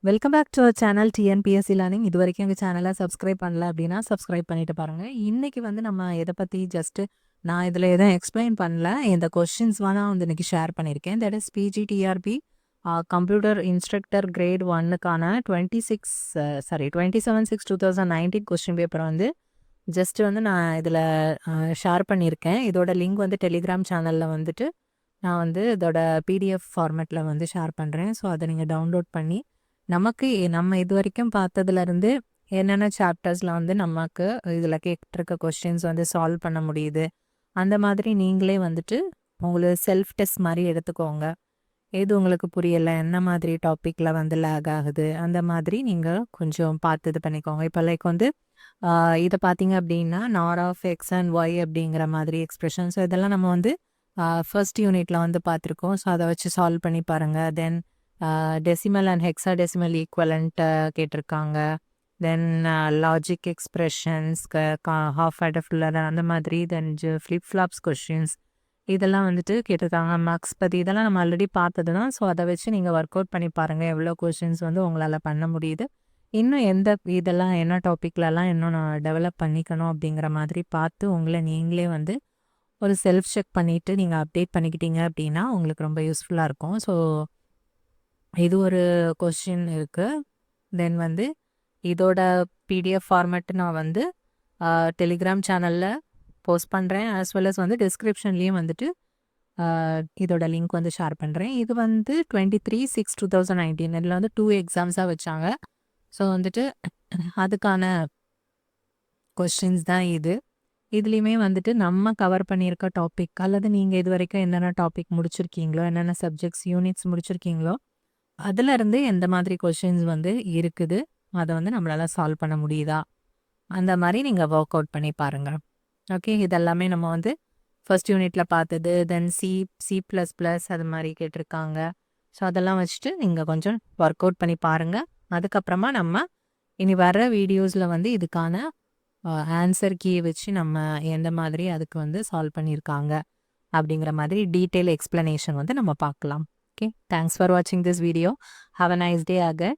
Welcome back to our channel TNPSC learning. இது வரைக்கும் எங்கள் சேனலை சப்ஸ்கிரைப் பண்ணல அப்படின்னா சப்ஸ்கிரைப் பண்ணிட்டு பாருங்கள். இன்றைக்கி வந்து நம்ம எதை பற்றி நான் இதில் எதுவும் எக்ஸ்பிளைன் பண்ணல. இந்த கொஷின்ஸ் வேணால் வந்து இன்றைக்கி ஷேர் பண்ணியிருக்கேன். That is PGTRB computer instructor grade 1க்கான 27/6/2019 கொஸ்டின் பேப்பர் வந்து ஜஸ்ட் வந்து நான் இதில் ஷேர் பண்ணியிருக்கேன். இதோட லிங்க் வந்து டெலிகிராம் சேனலில் வந்துட்டு நான் வந்து இதோட பிடிஎஃப் ஃபார்மேட்டில் வந்து ஷேர் பண்ணுறேன். ஸோ அதை நீங்கள் டவுன்லோட் பண்ணி நம்ம இது வரைக்கும் பார்த்ததுலேருந்து என்னென்ன சாப்டர்ஸில் வந்து நமக்கு இதில் கேட்டிருக்க கொஸ்டின்ஸ் வந்து சால்வ் பண்ண முடியுது, அந்த மாதிரி நீங்களே வந்துட்டு உங்களுக்கு செல்ஃப் டெஸ்ட் மாதிரி எடுத்துக்கோங்க. எது உங்களுக்கு புரியலை, என்ன மாதிரி டாப்பிக்கில் வந்து லேக் ஆகுது, அந்த மாதிரி நீங்கள் கொஞ்சம் பார்த்து இது பண்ணிக்கோங்க. இப்போ லைக் வந்து இதை பார்த்தீங்க அப்படின்னா நார் ஆஃப் எக்ஸ் அண்ட் ஒய் அப்படிங்கிற மாதிரி எக்ஸ்பிரஷன். ஸோ இதெல்லாம் நம்ம வந்து ஃபர்ஸ்ட் யூனிட்டில் வந்து பார்த்துருக்கோம். ஸோ அதை வச்சு சால்வ் பண்ணி பாருங்கள். தென் டெசிமல் அண்ட் ஹெக்ஸாடெசிமல் ஈக்குவலண்ட் கேட்டிருக்காங்க. தென் லாஜிக் எக்ஸ்ப்ரெஷன்ஸ், ஹாஃப் அடஃபுல்லர் அந்த மாதிரி, தென் ஃப்ளிப் ஃப்ளாப்ஸ் கொஷின்ஸ் இதெல்லாம் வந்துட்டு கேட்டிருக்காங்க. மார்க்ஸ் பற்றி இதெல்லாம் நம்ம ஆல்ரெடி பார்த்தது தான். ஸோ அதை வச்சு நீங்கள் ஒர்க் அவுட் பண்ணி பாருங்கள் எவ்வளோ கொஷின்ஸ் வந்து உங்களால் பண்ண முடியுது, இன்னும் எந்த இதெல்லாம் என்ன டாப்பிக்லலாம் இன்னும் நான் டெவலப் பண்ணிக்கணும் அப்படிங்கிற மாதிரி பார்த்து உங்களை நீங்களே வந்து ஒரு செல்ஃப் செக் பண்ணிவிட்டு நீங்கள் அப்டேட் பண்ணிக்கிட்டீங்க அப்படின்னா உங்களுக்கு ரொம்ப யூஸ்ஃபுல்லாக இருக்கும். ஸோ இது ஒரு கொஸ்டின் இருக்குது. தென் வந்து இதோட பிடிஎஃப் ஃபார்மேட்டு நான் வந்து டெலிகிராம் சேனலில் போஸ்ட் பண்ணுறேன். ஆஸ் வெல் அஸ் வந்து டிஸ்கிரிப்ஷன்லேயும் வந்துட்டு இதோட லிங்க் வந்து ஷேர் பண்ணுறேன். இது வந்து 23/6/2019 இதில் வந்து 2 எக்ஸாம்ஸாக வச்சாங்க. ஸோ வந்துட்டு அதுக்கான கொஸ்டின்ஸ் தான் இது. இதுலேயுமே வந்துட்டு நம்ம கவர் பண்ணியிருக்க டாபிக் அல்லது நீங்கள் இது வரைக்கும் என்னென்ன டாபிக் முடிச்சிருக்கீங்களோ, என்னென்ன சப்ஜெக்ட்ஸ் யூனிட்ஸ் முடிச்சிருக்கீங்களோ, அதிலிருந்து எந்த மாதிரி கொஷின்ஸ் வந்து இருக்குது, அதை வந்து நம்மளால் சால்வ் பண்ண முடியுதா, அந்த மாதிரி நீங்கள் ஒர்க் அவுட் பண்ணி பாருங்கள். ஓகே, இதெல்லாமே நம்ம வந்து ஃபர்ஸ்ட் யூனிட்டில் பார்த்தது. தென் C++ அது மாதிரி கேட்டிருக்காங்க. ஸோ அதெல்லாம் வச்சுட்டு நீங்கள் கொஞ்சம் ஒர்க் அவுட் பண்ணி பாருங்கள். அதுக்கப்புறமா நம்ம இனி வர வீடியோஸில் வந்து இதுக்கான ஆன்சர் கீயை வச்சு நம்ம எந்த மாதிரி அதுக்கு வந்து சால்வ் பண்ணியிருக்காங்க அப்படிங்கிற மாதிரி டீட்டெயில் எக்ஸ்ப்ளனேஷன் வந்து நம்ம பார்க்கலாம். Okay, thanks for watching this video. Have a nice day again.